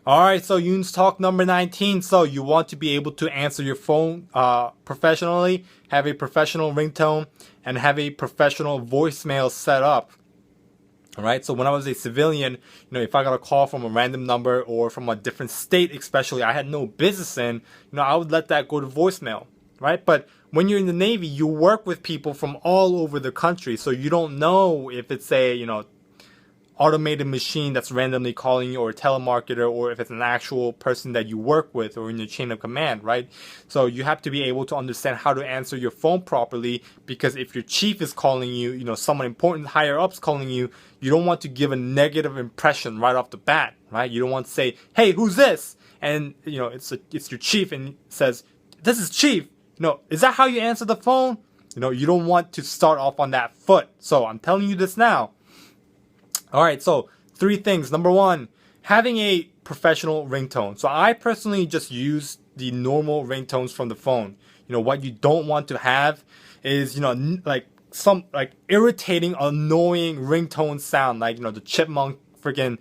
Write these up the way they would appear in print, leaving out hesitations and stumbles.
Alright, so Yoon's talk number 19. So you want to be able to answer your phone professionally, have a professional ringtone, and have a professional voicemail set up. Alright, so when I was a civilian, if I got a call from a random number or from a different state, especially I had no business in, I would let that go to voicemail. Right? But when you're in the Navy, you work with people from all over the country, so you don't know if it's a, automated machine that's randomly calling you, or a telemarketer, or if it's an actual person that you work with or in your chain of command, right? So you have to be able to understand how to answer your phone properly, because if your chief is calling you, someone important higher up's calling you, you don't want to give a negative impression right off the bat, right? You don't want to say, "Hey, who's this?" And it's your chief and says, "This is chief." Is that how you answer the phone? You don't want to start off on that foot. So I'm telling you this now. Alright, so 3 things. Number 1, having a professional ringtone. So I personally just use the normal ringtones from the phone. What you don't want to have is, like some irritating, annoying ringtone sound, like, the chipmunk freaking,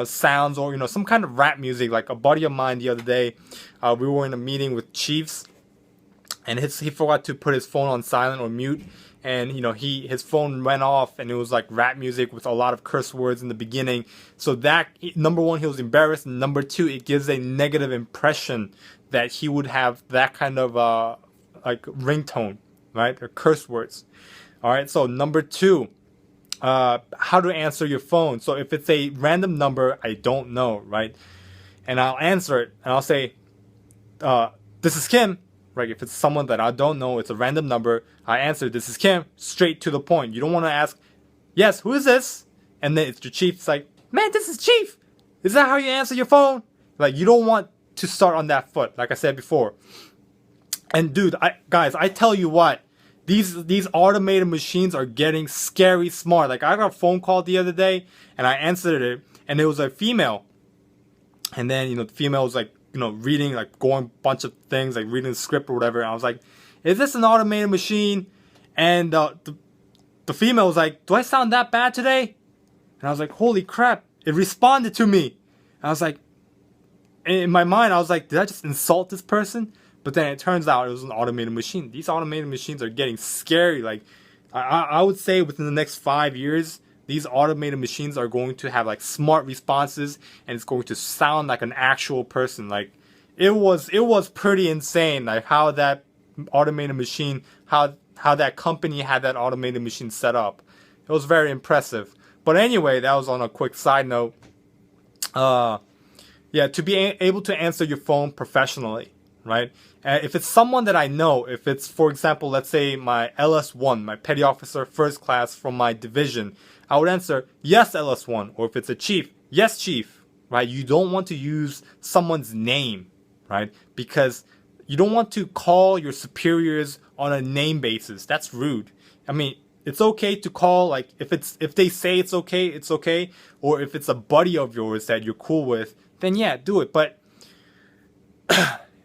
sounds, or, some kind of rap music. Like a buddy of mine the other day, we were in a meeting with chiefs, and he forgot to put his phone on silent or mute. And his phone went off, and it was like rap music with a lot of curse words in the beginning. So that, number 1, he was embarrassed, and number 2, it gives a negative impression that he would have that kind of like ringtone, right, or curse words. All right, so number 2, how to answer your phone. So if it's a random number I don't know, right, and I'll answer it, and I'll say, "This is Kim." Right, if it's someone that I don't know, it's a random number, I answer, "This is Kim," straight to the point. You don't want to ask, "Yes, who is this?" And then it's your chief. It's like, "Man, this is Chief. Is that how you answer your phone?" Like, you don't want to start on that foot, like I said before. And dude, guys, I tell you what, these automated machines are getting scary smart. Like, I got a phone call the other day, and I answered it, and it was a female. And then, the female was like, reading, like going a bunch of things, like reading the script or whatever. And I was like, "Is this an automated machine?" And the female was like, "Do I sound that bad today?" And I was like, "Holy crap." It responded to me. And I was like, in my mind, I was like, did I just insult this person? But then it turns out it was an automated machine. These automated machines are getting scary. Like, I would say within the next 5 years, these automated machines are going to have like smart responses, and it's going to sound like an actual person. Like, it was pretty insane, like how that automated machine, how that company had that automated machine set up. It was very impressive. But anyway, that was on a quick side note. Yeah, to be able to answer your phone professionally, right? If it's someone that I know, if it's, for example, let's say my LS1, my petty officer first class from my division, I would answer, "Yes, LS1." Or if it's a chief, "Yes, chief." Right? You don't want to use someone's name, right? Because you don't want to call your superiors on a name basis. That's rude. I mean, it's okay to call, like, if they say it's okay. Or if it's a buddy of yours that you're cool with, then yeah, do it. But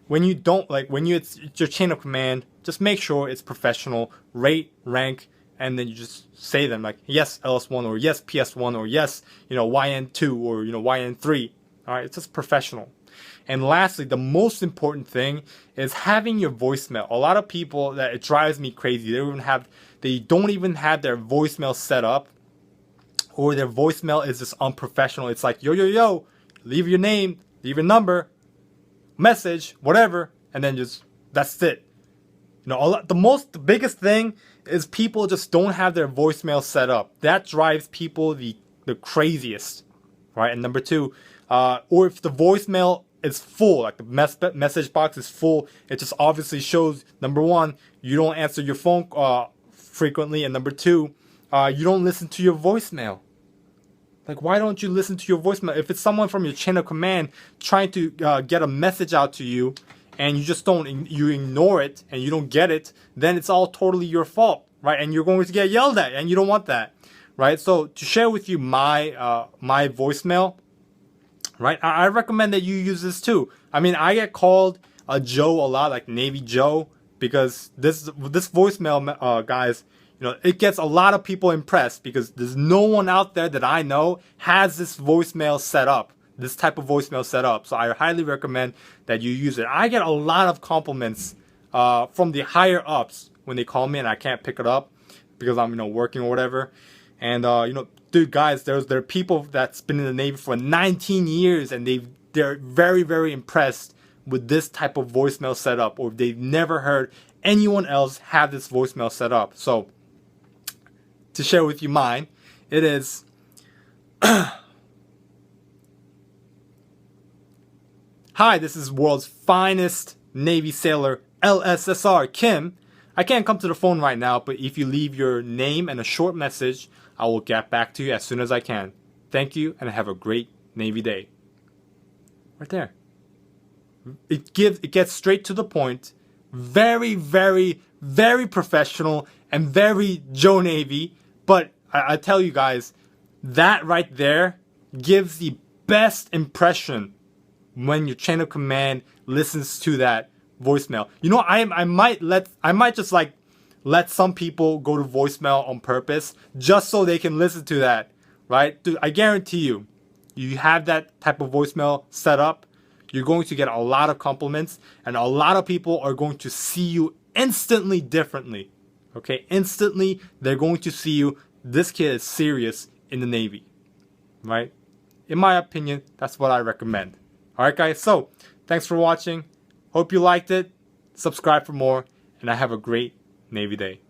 when you don't, like, it's your chain of command, just make sure it's professional, rate, rank, and then you just say them, like, "Yes, LS1," or "Yes, PS1," or "Yes, YN2," or YN3. All right, it's just professional. And lastly, the most important thing is having your voicemail. A lot of people, that it drives me crazy. They don't even have their voicemail set up, or their voicemail is just unprofessional. It's like, yo, leave your name, leave your number, message, whatever, and then just, that's it. The biggest thing is people just don't have their voicemail set up. That drives people the craziest, right? And number 2, or if the voicemail is full, like the message box is full, it just obviously shows, number 1, you don't answer your phone frequently, and number 2, you don't listen to your voicemail. Like, why don't you listen to your voicemail? If it's someone from your chain of command trying to get a message out to you, and you ignore it, and you don't get it, then it's all totally your fault, right? And you're going to get yelled at, and you don't want that, right? So to share with you my voicemail, right? I recommend that you use this too. I mean, I get called a Joe a lot, like Navy Joe, because this voicemail, guys, it gets a lot of people impressed, because there's no one out there that I know has this voicemail set up. this type of voicemail set up. So I highly recommend that you use it. I get a lot of compliments from the higher ups when they call me and I can't pick it up because I'm working or whatever. And dude, guys, there are people that's been in the Navy for 19 years and they're very, very impressed with this type of voicemail setup, or they've never heard anyone else have this voicemail set up. So to share with you mine, it is Hi, this is world's finest Navy sailor, LSSR Kim. I can't come to the phone right now, but if you leave your name and a short message, I will get back to you as soon as I can. Thank you and have a great Navy day. Right there. It gets straight to the point. Very, very, very professional and very Joe Navy. But I tell you guys, that right there gives the best impression when your chain of command listens to that voicemail. I might just let some people go to voicemail on purpose just so they can listen to that, right? Dude, I guarantee you have that type of voicemail set up, you're going to get a lot of compliments and a lot of people are going to see you instantly differently. Okay, instantly they're going to see you. This kid is serious in the Navy, right? In my opinion, that's what I recommend. Alright guys, so thanks for watching. Hope you liked it. Subscribe for more and I have a great Navy day.